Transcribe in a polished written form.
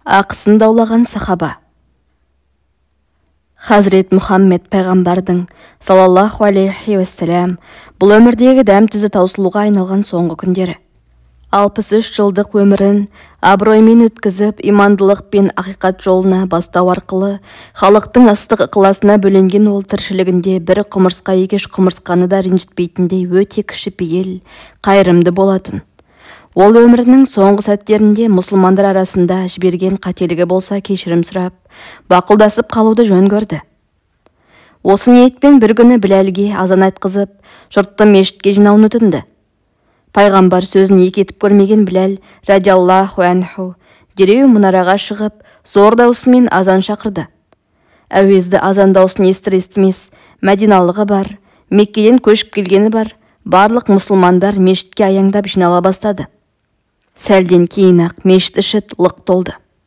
ақысын даулаған сахаба. Хазрет Мұхаммед пайғамбардың салаллаху алейхи уассалам бұл өмірдегі дәм тұзы таусылуға айналған соңғы күндері. 63 жылдық өмірін абыроймен өткізіп, имандылық пен ақиқат жолына бастау арқылы халықтың ыстық ықыласына бөленген ол тіршілігінде бір құмырсқа екеш құмырсқаны да ренжітпейтіндей өте кішіпейіл, қайырымды болатын. Ол өмірінің соңғы сәттерінде мұсылмандар арасында жіберген қателігі болса кешірім сұрап, бақылдасып қалуды жөн көрді. Осы ниетпен бір күні Біләлге азан айтқызып, жұртты мешітке жинауын өтінді. Пайғамбар сөзін екі етіп көрмеген Біләл радиаллаху анху дереу мұнараға шығып, зор даусымен азан шақырды. Әуезді азан даусын естір-естімес мәдиналығы бар, Меккеден көшіп келгені бар, барлық мұсылмандар мешітке аяңдап жинала бастады. Сәлден кейін ақ мешіт іші лық толды.